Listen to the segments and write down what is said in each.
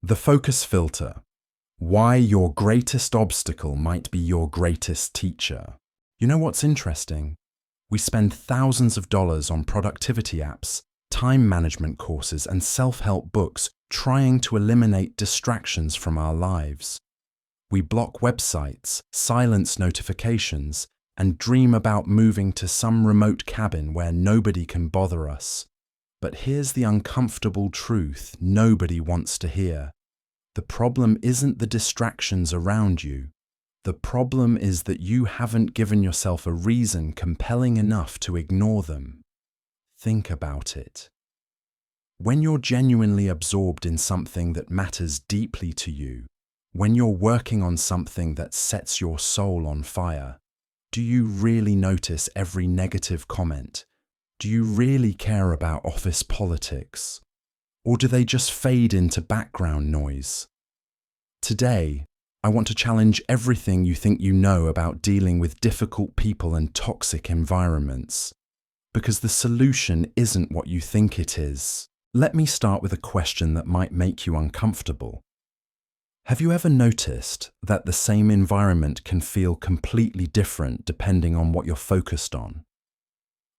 The focus filter. Why your greatest obstacle might be your greatest teacher. You know what's interesting? We spend thousands of dollars on productivity apps, time management courses, and self-help books trying to eliminate distractions from our lives. We block websites, silence notifications, and dream about moving to some remote cabin where nobody can bother us. But here's the uncomfortable truth nobody wants to hear. The problem isn't the distractions around you. The problem is that you haven't given yourself a reason compelling enough to ignore them. Think about it. When you're genuinely absorbed in something that matters deeply to you, when you're working on something that sets your soul on fire, do you really notice every negative comment? Do you really care about office politics? Or do they just fade into background noise? Today, I want to challenge everything you think you know about dealing with difficult people and toxic environments. Because the solution isn't what you think it is. Let me start with a question that might make you uncomfortable. Have you ever noticed that the same environment can feel completely different depending on what you're focused on?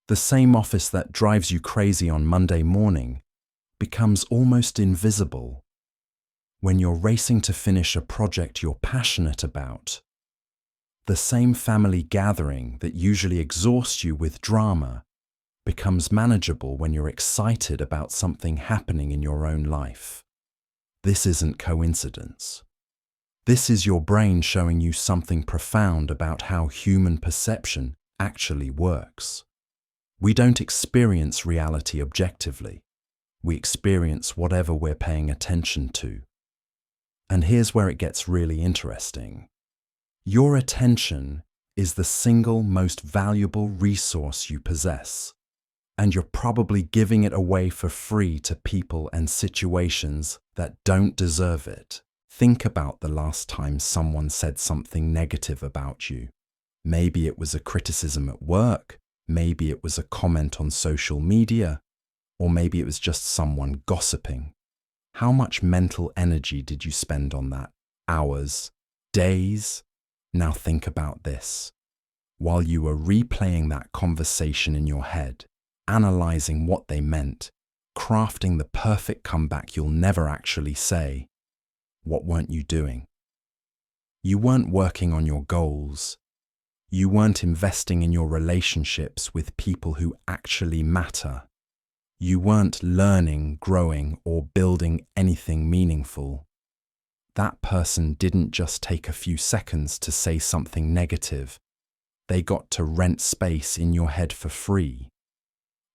The same office that drives you crazy on Monday morning becomes almost invisible when you're racing to finish a project you're passionate about. The same family gathering that usually exhausts you with drama becomes manageable when you're excited about something happening in your own life. This isn't coincidence. This is your brain showing you something profound about how human perception actually works. We don't experience reality objectively. We experience whatever we're paying attention to. And here's where it gets really interesting. Your attention is the single most valuable resource you possess, and you're probably giving it away for free to people and situations that don't deserve it. Think about the last time someone said something negative about you. Maybe it was a criticism at work, maybe it was a comment on social media, or maybe it was just someone gossiping. How much mental energy did you spend on that? Hours? Days? Now think about this. While you were replaying that conversation in your head, analyzing what they meant, crafting the perfect comeback you'll never actually say, what weren't you doing? You weren't working on your goals. You weren't investing in your relationships with people who actually matter. You weren't learning, growing, or building anything meaningful. That person didn't just take a few seconds to say something negative. They got to rent space in your head for free.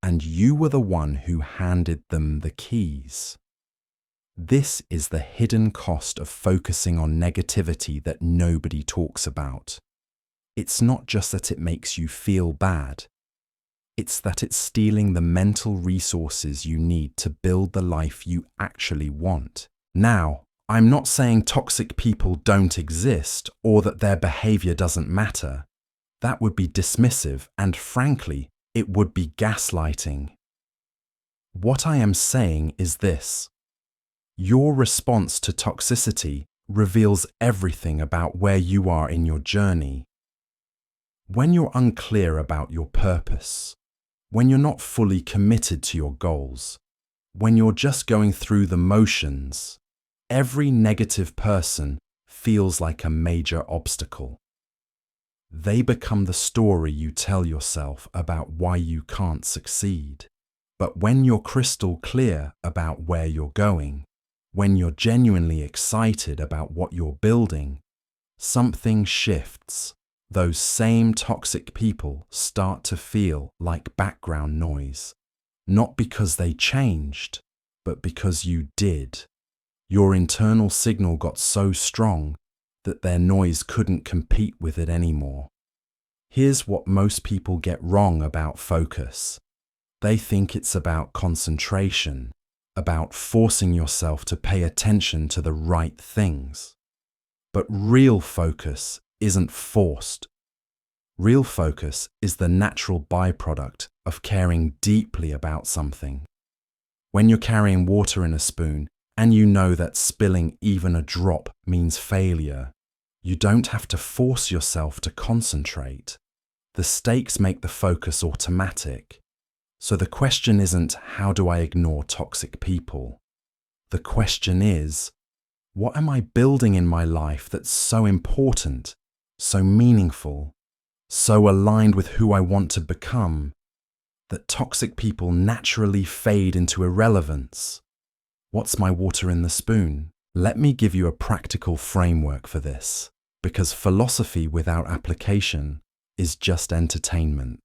And you were the one who handed them the keys. This is the hidden cost of focusing on negativity that nobody talks about. It's not just that it makes you feel bad. It's that it's stealing the mental resources you need to build the life you actually want. Now, I'm not saying toxic people don't exist or that their behavior doesn't matter. That would be dismissive and, frankly, it would be gaslighting. What I am saying is this. Your response to toxicity reveals everything about where you are in your journey. When you're unclear about your purpose, when you're not fully committed to your goals, when you're just going through the motions, every negative person feels like a major obstacle. They become the story you tell yourself about why you can't succeed. But when you're crystal clear about where you're going, when you're genuinely excited about what you're building, something shifts. Those same toxic people start to feel like background noise, not because they changed, but because you did. Your internal signal got so strong that their noise couldn't compete with it anymore. Here's what most people get wrong about focus. They think it's about concentration, about forcing yourself to pay attention to the right things. But real focus isn't forced. Real focus is the natural byproduct of caring deeply about something. When you're carrying water in a spoon And you know that spilling even a drop means failure. You don't have to force yourself to concentrate. The stakes make the focus automatic. So the question isn't, how do I ignore toxic people? The question is, what am I building in my life that's so important, so meaningful, so aligned with who I want to become, that toxic people naturally fade into irrelevance? What's my water in the spoon? Let me give you a practical framework for this, because philosophy without application is just entertainment.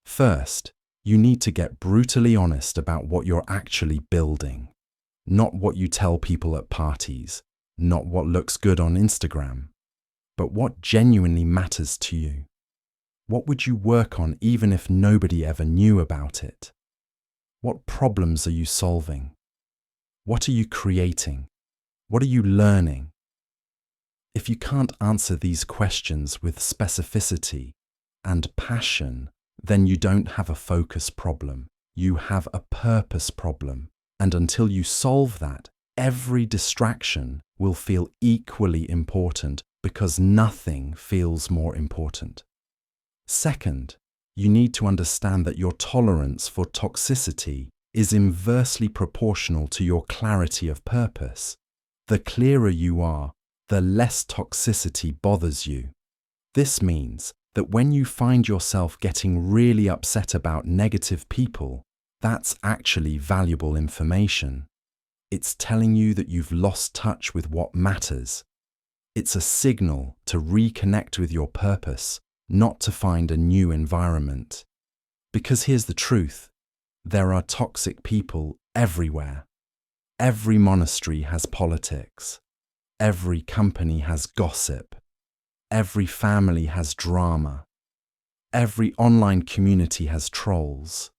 First, you need to get brutally honest about what you're actually building. Not what you tell people at parties, not what looks good on Instagram, but what genuinely matters to you. What would you work on even if nobody ever knew about it? What problems are you solving? What are you creating? What are you learning? If you can't answer these questions with specificity and passion, then you don't have a focus problem. You have a purpose problem. And until you solve that, every distraction will feel equally important because nothing feels more important. Second, you need to understand that your tolerance for toxicity is inversely proportional to your clarity of purpose. The clearer you are, the less toxicity bothers you. This means that when you find yourself getting really upset about negative people, that's actually valuable information. It's telling you that you've lost touch with what matters. It's a signal to reconnect with your purpose, not to find a new environment. Because here's the truth, there are toxic people everywhere. Every monastery has politics. Every company has gossip. Every family has drama. Every online community has trolls.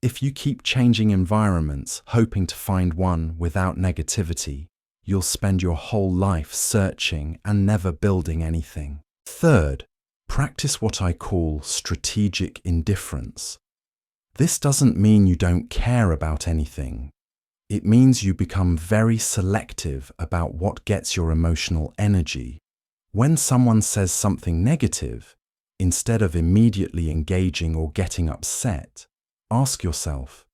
If you keep changing environments, hoping to find one without negativity, you'll spend your whole life searching and never building anything. Third, practice what I call strategic indifference. This doesn't mean you don't care about anything. It means you become very selective about what gets your emotional energy. When someone says something negative, instead of immediately engaging or getting upset, ask yourself,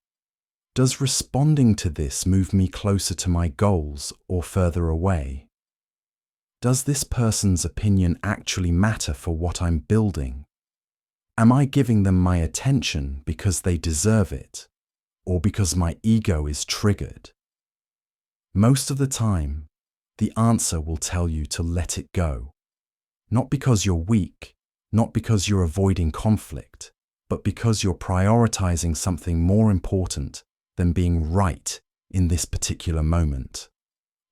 does responding to this move me closer to my goals or further away? Does this person's opinion actually matter for what I'm building? Am I giving them my attention because they deserve it, or because my ego is triggered? Most of the time, the answer will tell you to let it go. Not because you're weak, not because you're avoiding conflict, but because you're prioritizing something more important than being right in this particular moment.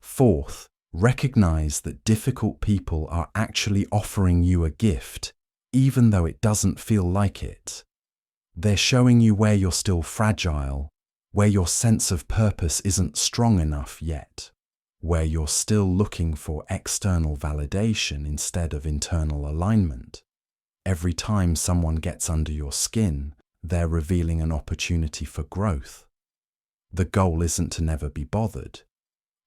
Fourth, recognize that difficult people are actually offering you a gift, even though it doesn't feel like it. They're showing you where you're still fragile, where your sense of purpose isn't strong enough yet, where you're still looking for external validation instead of internal alignment. Every time someone gets under your skin, they're revealing an opportunity for growth. The goal isn't to never be bothered.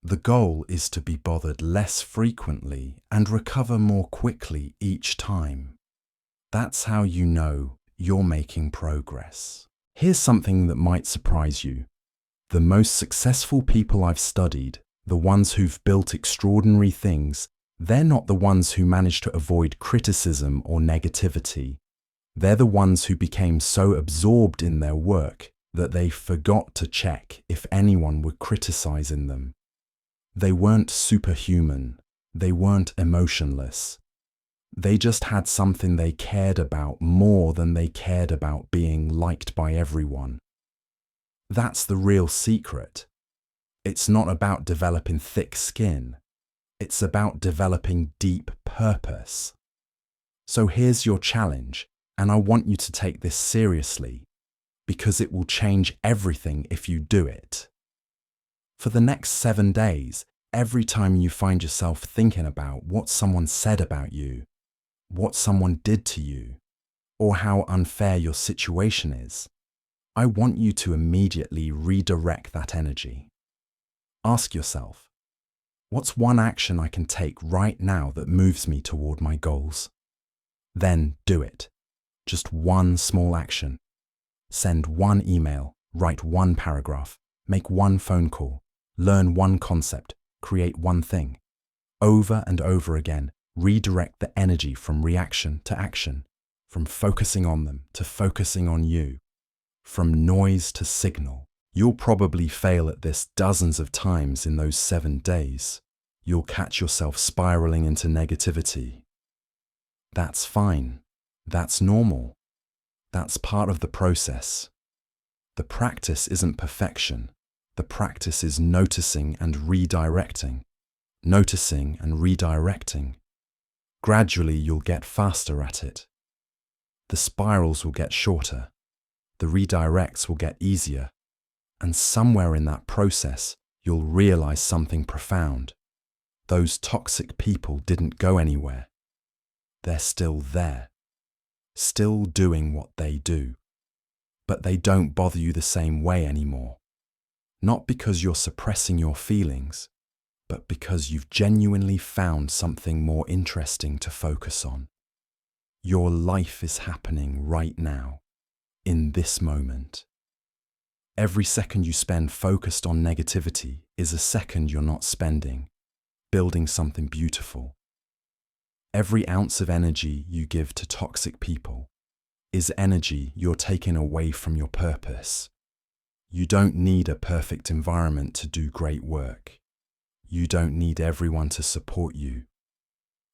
The goal is to be bothered less frequently and recover more quickly each time. That's how you know you're making progress. Here's something that might surprise you. The most successful people I've studied, the ones who've built extraordinary things, they're not the ones who managed to avoid criticism or negativity. They're the ones who became so absorbed in their work that they forgot to check if anyone were criticizing them. They weren't superhuman. They weren't emotionless. They just had something they cared about more than they cared about being liked by everyone. That's the real secret. It's not about developing thick skin. It's about developing deep purpose. So here's your challenge, and I want you to take this seriously, because it will change everything if you do it. For the next 7 days, every time you find yourself thinking about what someone said about you, what someone did to you, or how unfair your situation is, I want you to immediately redirect that energy. Ask yourself, what's one action I can take right now that moves me toward my goals? Then do it. Just one small action. Send one email, write one paragraph, make one phone call, learn one concept, create one thing. Over and over again, redirect the energy from reaction to action, from focusing on them to focusing on you, from noise to signal. You'll probably fail at this dozens of times in those 7 days. You'll catch yourself spiraling into negativity. That's fine. That's normal. That's part of the process. The practice isn't perfection. The practice is noticing and redirecting. Noticing and redirecting. Gradually, you'll get faster at it. The spirals will get shorter. The redirects will get easier. And somewhere in that process, you'll realize something profound. Those toxic people didn't go anywhere. They're still there, still doing what they do. But they don't bother you the same way anymore. Not because you're suppressing your feelings, but because you've genuinely found something more interesting to focus on. Your life is happening right now, in this moment. Every second you spend focused on negativity is a second you're not spending, building something beautiful. Every ounce of energy you give to toxic people is energy you're taking away from your purpose. You don't need a perfect environment to do great work. You don't need everyone to support you.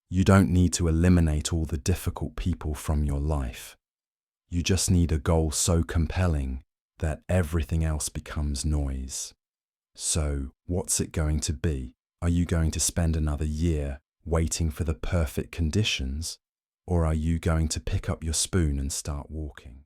You don't need to eliminate all the difficult people from your life. You just need a goal so compelling that everything else becomes noise. So, what's it going to be? Are you going to spend another year waiting for the perfect conditions, or are you going to pick up your spoon and start walking?